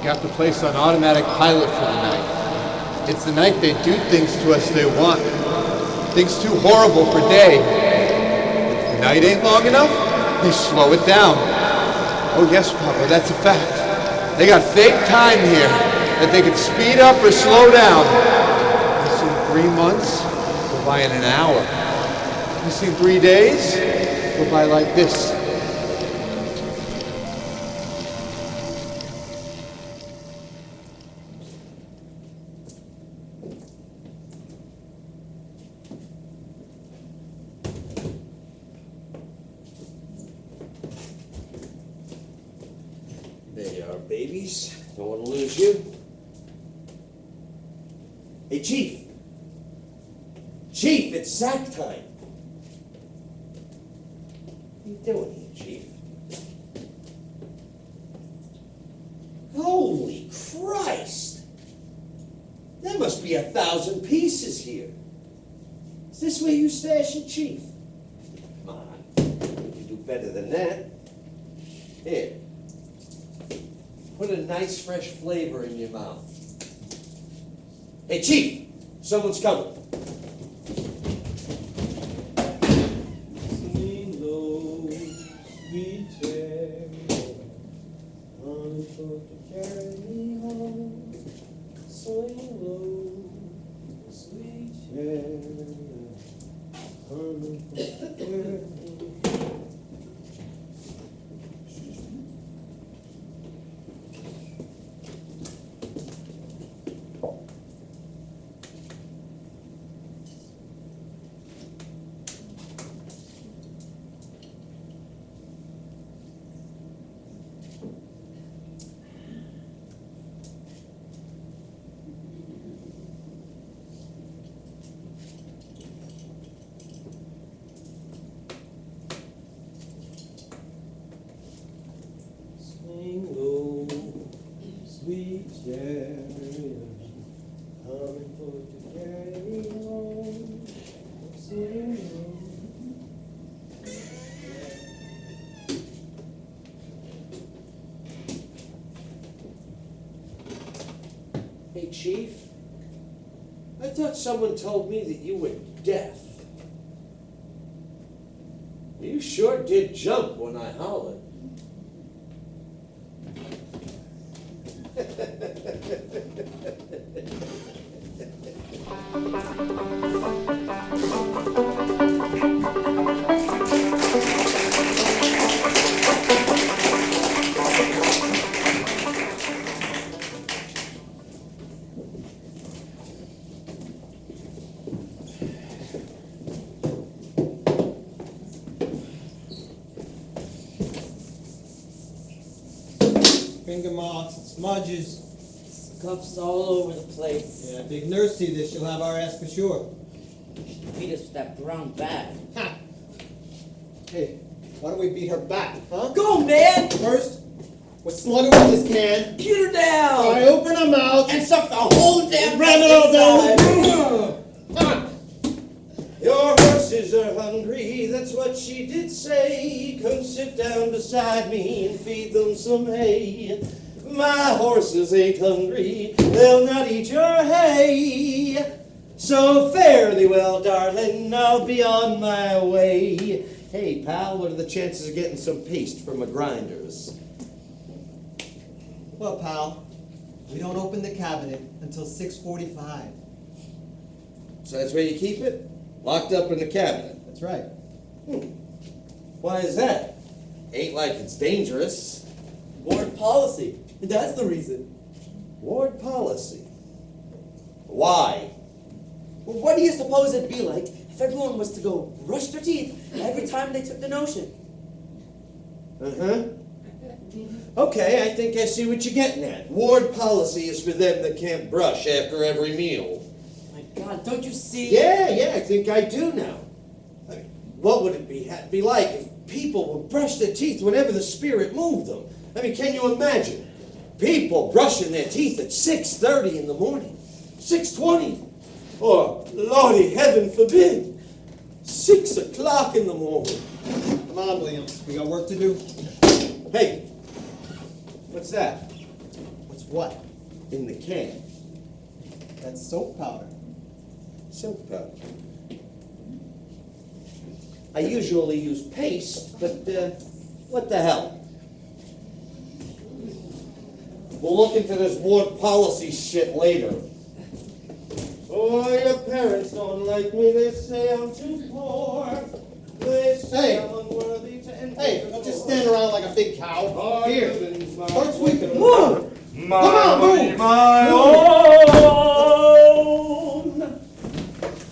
got the place on automatic pilot for the night. It's the night they do things to us they want. Things too horrible for day. If the night ain't long enough, they slow it down. Oh yes, Papa, that's a fact. They got fake time here that they can speed up or slow down. You see 3 months, go by in an hour. You see 3 days, go by like this. There you are, babies. Don't want to lose you. Hey, Chief. Chief, it's sack time. What are you doing here, Chief? Holy Christ! There must be 1,000 pieces here. Is this where you stash it, Chief? Come on. You can do better than that. Here. Put a nice fresh flavor in your mouth. Hey, Chief! Someone's coming. Swing low, sweet cherry, on for to carry me home. Swing low, sweet cherry, on for to carry me home. Swing low, sweet chariot, coming for to carry me home. Swing low. Hey, Chief. I thought someone told me that you were deaf. You sure did jump when I hollered. Finger marks and smudges. Scuffs all over the place. Yeah, big nurse see this, she'll have our ass for sure. Beat us with that brown bag. Ha! Hey, why don't we beat her back, huh? Go, man! First, we'll slug her with this can. Get her down! I open her mouth. And suck the whole damn Ram it all down. Ah! Your horses are hungry, that's what she did say. Come sit down beside me and feed them some hay. My horses ain't hungry, they'll not eat your hay. So fare thee well, darling, I'll be on my way. Hey, pal, what are the chances of getting some paste from a grinder's? Well, pal, we don't open the cabinet until 6:45. So that's where you keep it? Locked up in the cabinet? That's right. Why is that? Ain't like it's dangerous. Board policy. That's the reason. Ward policy. Why? Well, what do you suppose it'd be like if everyone was to go brush their teeth every time they took the notion? Uh-huh. Okay, I think I see what you're getting at. Ward policy is for them that can't brush after every meal. My God, don't you see? Yeah, I think I do now. I mean, what would it be like if people would brush their teeth whenever the spirit moved them? I mean, can you imagine? People brushing their teeth at 6:30 in the morning, 6:20, or, Lordy, heaven forbid, 6 o'clock in the morning. Come on, Williams, we got work to do. Hey, what's that? What's What? In the can. That's soap powder. Soap powder. I usually use paste, but what the hell? We'll look into this ward policy shit later. Oh, your parents don't like me. They say I'm too poor. They say Hey. I'm unworthy to enter. Hey, don't just stand around like a big cow. Here, Start start sweeping. Move! Come on, move! My own.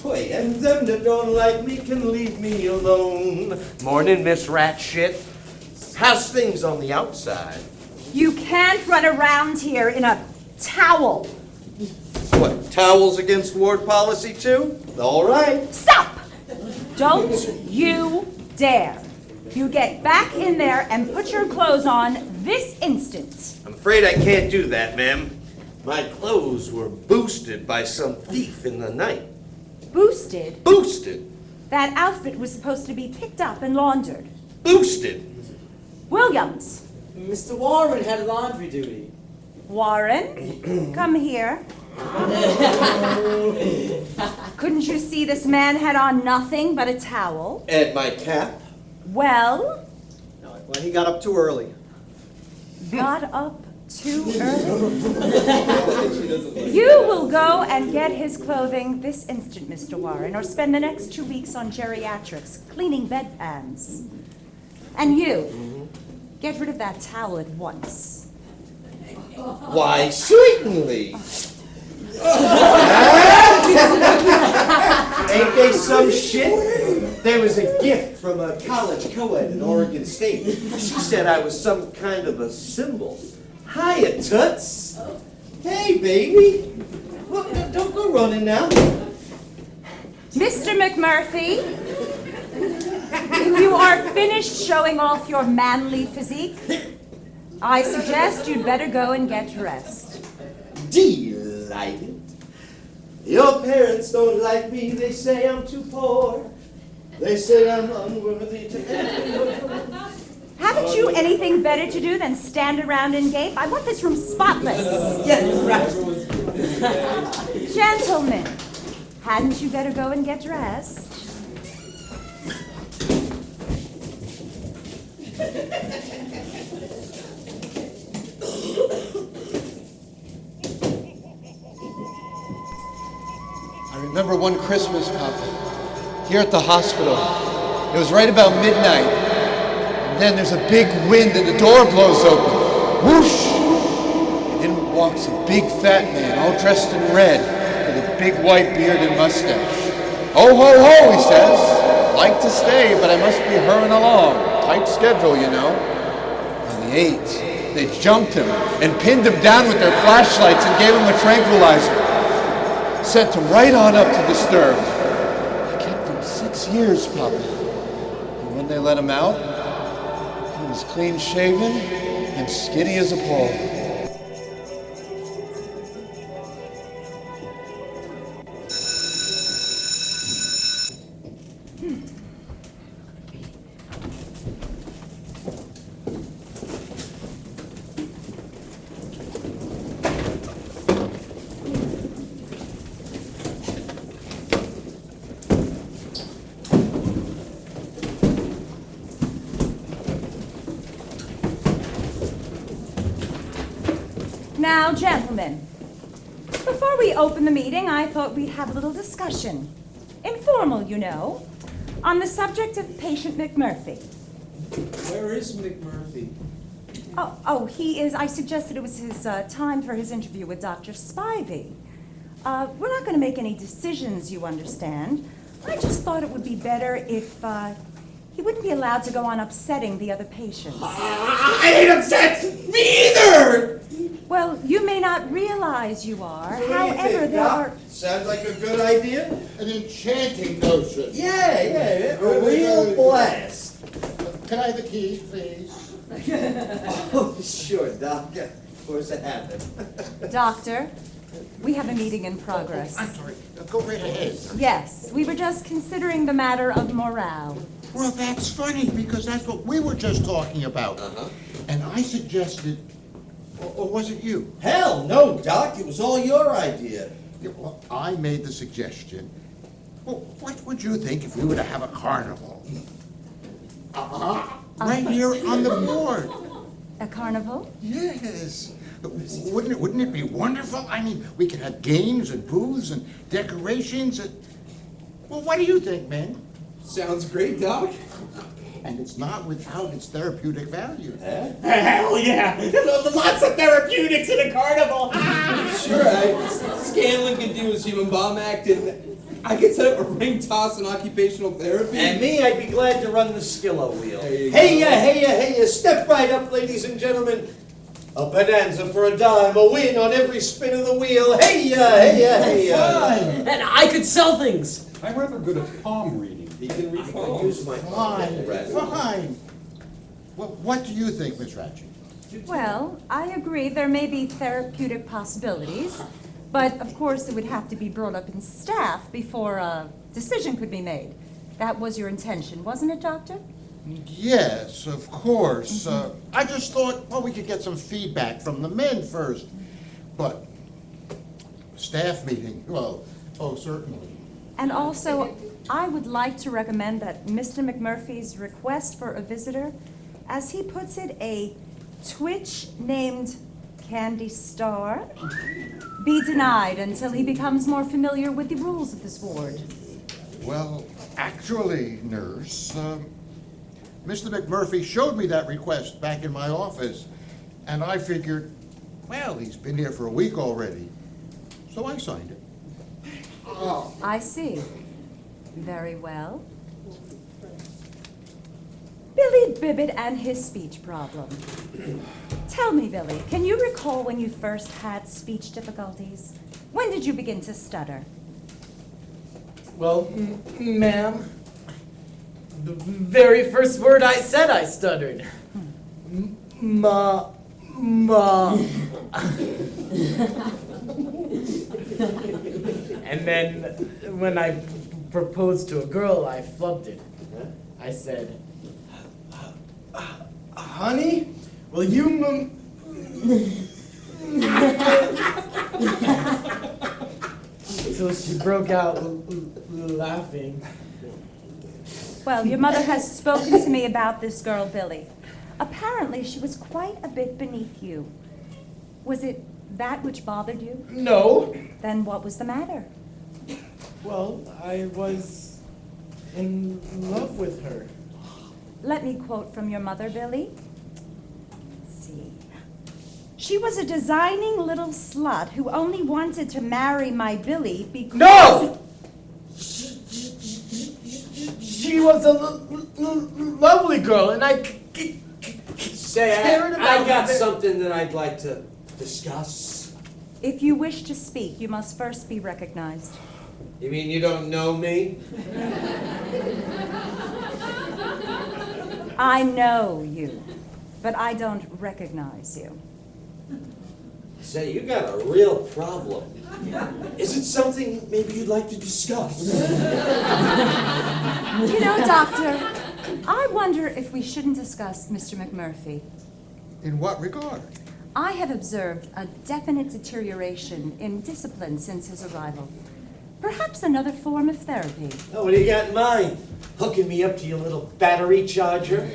Boy, and them that don't like me can leave me alone. Morning, Miss Rat Shit. How's things on the outside? You can't run around here in a towel. What, towels against ward policy too? All right. Stop! Don't you dare. You get back in there and put your clothes on this instant. I'm afraid I can't do that, ma'am. My clothes were boosted by some thief in the night. Boosted? Boosted? That outfit was supposed to be picked up and laundered. Boosted? Williams. Mr. Warren had laundry duty. Warren, come here. Couldn't you see this man had on nothing but a towel? And my cap? Well, No, well, he got up too early. got up too early. You will go and get his clothing this instant, Mr. Warren, or spend the next 2 weeks on geriatrics, cleaning bedpans. And you, get rid of that towel at once. Why, certainly. Ain't they some shit? There was a gift from a college co-ed in Oregon State. She said I was some kind of a symbol. Hiya, Toots. Hey, baby. Well, don't go running now. Mr. McMurphy, if you are finished showing off your manly physique, I suggest you'd better go and get dressed. Delighted. Your parents don't like me. They say I'm too poor. They say I'm unworthy to enter. Haven't you anything better to do than stand around and gape? I want this room spotless. Yes, right. Gentlemen, hadn't you better go and get dressed? I remember one Christmas, Papa, here at the hospital. It was right about midnight. And then there's a big wind and the door blows open. Whoosh! And in walks a big fat man, all dressed in red, with a big white beard and mustache. Ho, ho, ho, he says. Like to stay, but I must be hurrying along. Tight schedule, you know. And the aides, they jumped him and pinned him down with their flashlights and gave him a tranquilizer. Sent him right on up to disturb. I kept him 6 years, Papa. And when they let him out, he was clean shaven and skinny as a pole. Now, gentlemen, before we open the meeting, I thought we'd have a little discussion. Informal, you know, on the subject of patient McMurphy. Where is McMurphy? He is. I suggested it was his time for his interview with Dr. Spivey. We're not going to make any decisions, you understand. I just thought it would be better if he wouldn't be allowed to go on upsetting the other patients. I ain't upset! Me either! Well, you may not realize you are. What do you However, think, there Doc? are... Sounds like a good idea. An enchanting notion. Yeah, a real blast. Can I have the key, please? Oh, sure, Doc. Of course it happened. Doctor, we have a meeting in progress. I'm sorry. Go right ahead. Yes, we were just considering the matter of morale. Well, that's funny because that's what we were just talking about. Uh-huh. And I suggested Or was it you? Hell no, Doc. It was all your idea. Yeah, well, I made the suggestion. Well, what would you think if we were to have a carnival? Right here on the board. A carnival? Yes. Wouldn't it be wonderful? I mean, we could have games and booths and decorations. Well, what do you think, man? Sounds great, Doc. And it's not without its therapeutic value. Hell yeah! There's lots of therapeutics in a carnival! Sure, Scanlon can do his human bomb act, and I can set up a ring toss and occupational therapy. And me, I'd be glad to run the skillo wheel. Hey Hey-ya, step right up, ladies and gentlemen. A bonanza for a dime, a win on every spin of the wheel. Hey-ya. Fine. And I could sell things! I'm rather good at palm reading. He can read I palms. could use my Fine. Well, what do you think, Miss Ratchet? Well, I agree there may be therapeutic possibilities, but of course it would have to be brought up in staff before a decision could be made. That was your intention, wasn't it, Doctor? Yes, of course. I just thought, well, we could get some feedback from the men first. But staff meeting, well, oh, certainly. And also, I would like to recommend that Mr. McMurphy's request for a visitor, as he puts it, a twitch named Candy Star, be denied until he becomes more familiar with the rules of this ward. Well, actually, nurse, Mr. McMurphy showed me that request back in my office, and I figured, well, he's been here for a week already, so I signed it. I see. Very well. Billy Bibbit and his speech problem. Tell me, Billy, can you recall when you first had speech difficulties? When did you begin to stutter? Well, ma'am, the very first word I said I stuttered. Ma. And then when I proposed to a girl, I flubbed it. I said, honey, will you So she broke out laughing. Well, your mother has spoken to me about this girl, Billy. Apparently, she was quite a bit beneath you. Was it that which bothered you? No. Then what was the matter? Well, I was in love with her. Let me quote from your mother, Billy. Let's see. She was a designing little slut who only wanted to marry my Billy because... No! She was a lovely girl, and I Say, I got something that I'd like to discuss. If you wish to speak, you must first be recognized. You mean you don't know me? I know you, but I don't recognize you. Say, you got a real problem. Is it something maybe you'd like to discuss? You know, Doctor, I wonder if we shouldn't discuss Mr. McMurphy. In what regard? I have observed a definite deterioration in discipline since his arrival. Perhaps another form of therapy. Oh, what do you got in mind? Hooking me up to your little battery charger?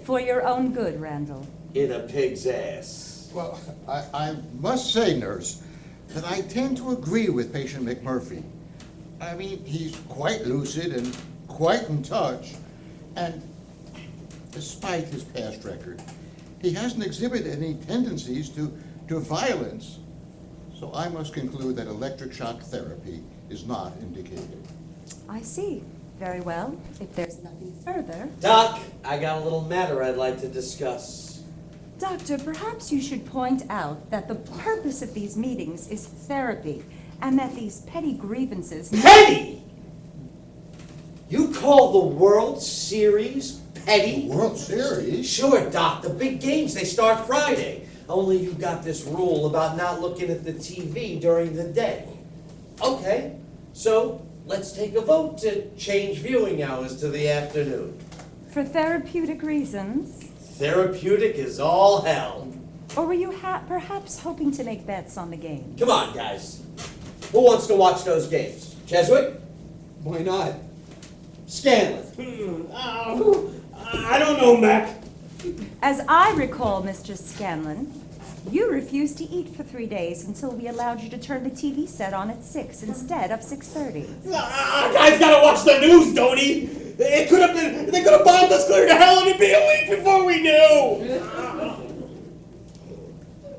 For your own good, Randall. In a pig's ass. Well, I must say, nurse, that I tend to agree with patient McMurphy. I mean, he's quite lucid and quite in touch, and despite his past record, he hasn't exhibited any tendencies to violence. So I must conclude that electric shock therapy is not indicated. I see. Very well. If there's nothing further... Doc, I got a little matter I'd like to discuss. Doctor, perhaps you should point out that the purpose of these meetings is therapy, and that these petty grievances... Petty? You call the World Series petty? The World Series? Sure, Doc. The big games, they start Friday. Only you got this rule about not looking at the TV during the day. Okay, so let's take a vote to change viewing hours to the afternoon. For therapeutic reasons... Therapeutic is all hell. Or were you perhaps hoping to make bets on the game? Come on, guys. Who wants to watch those games? Cheswick? Why not? Scanlon? I don't know, Mac. As I recall, Mr. Scanlon, you refused to eat for 3 days until we allowed you to turn the TV set on at 6 instead of 6:30. Guys gotta watch the news, don't he? They could have bombed us clear to hell and it'd be a week before we knew.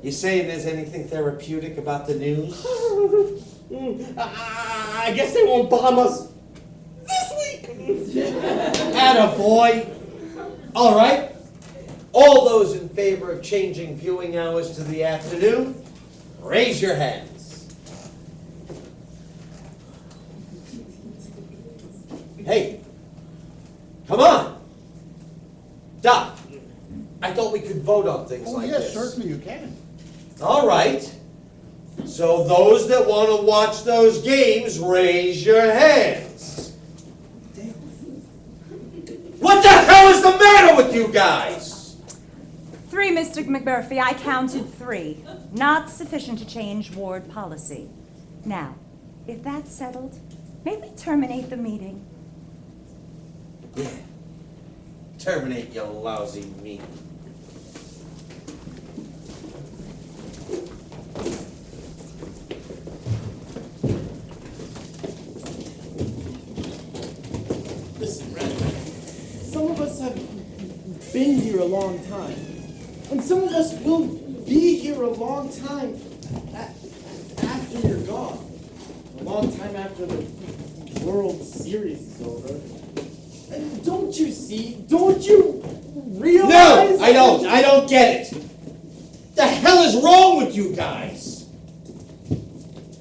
You saying there's anything therapeutic about the news? I guess they won't bomb us this week. Attaboy! All right. All those in favor of changing viewing hours to the afternoon, raise your hands. Hey, come on. Doc, I thought we could vote on things Oh, like yes, this. certainly you can. All right. So those that want to watch those games, raise your hands. What the hell is the matter with you guys? 3, Mr. McMurphy. I counted 3. Not sufficient to change ward policy. Now, if that's settled, may we terminate the meeting? Yeah. Terminate your lousy meeting. Listen, Red, some of us have been here a long time, and some of us will be here a long time after you're gone. A long time after the World Series is over. And don't you see? Don't you realize? No, I don't. I don't get it. The hell is wrong with you guys?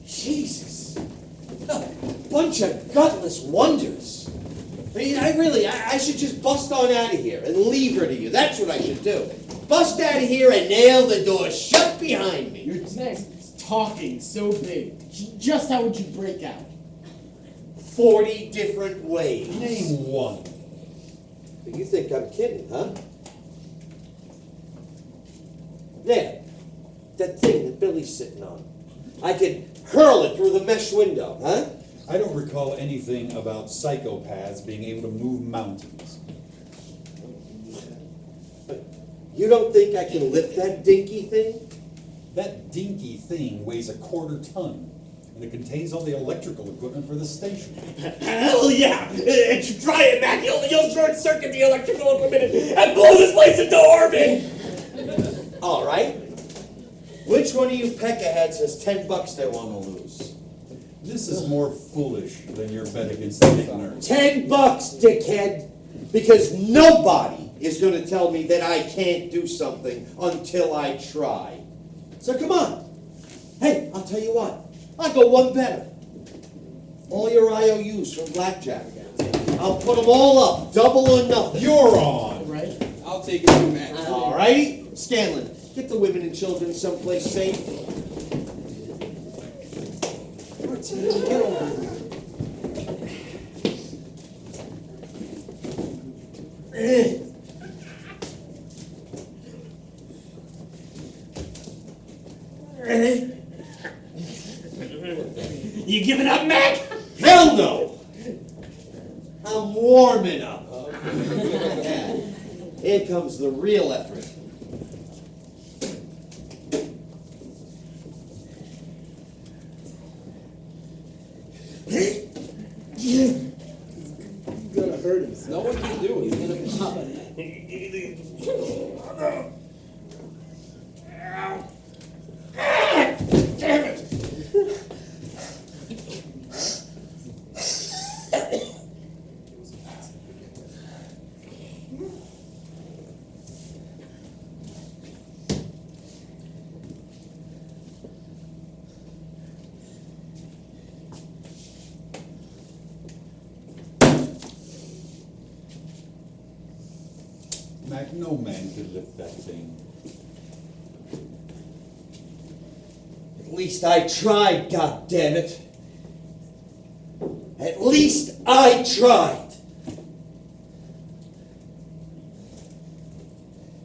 Jesus. A bunch of gutless wonders. I mean, I should just bust on out of here and leave her to you. That's what I should do. Bust out of here and nail the door shut behind me. You're talking so big. Just how would you break out? 40 different ways. Name one. You think I'm kidding, huh? There. That thing that Billy's sitting on. I could hurl it through the mesh window, huh? I don't recall anything about psychopaths being able to move mountains. You don't think I can lift that dinky thing? That dinky thing weighs 1/4 ton, and it contains all the electrical equipment for the station. Hell yeah! Try it, Mac. You'll short circuit the electrical equipment and blow this place into orbit. All right. Which one of you peckerheads has $10 they want to lose? This is more foolish than your bet against the big nerd. $10, dickhead! Because nobody is going to tell me that I can't do something until I try. So come on. Hey, I'll tell you what. I'll go one better. All your IOUs from Blackjack. I'll put them all up, double or nothing. You're on! Right? I'll take it too, Mac. All right? Scanlon, get the women and children someplace safe. Martina, get over here. You giving up, Mac? Hell no! I'm warming up. Yeah. Here comes the real effort. He's gonna hurt himself. No one can do it. He's gonna pop it. Damn it! Mac, no man could lift that thing. At least I tried, goddammit. At least I tried.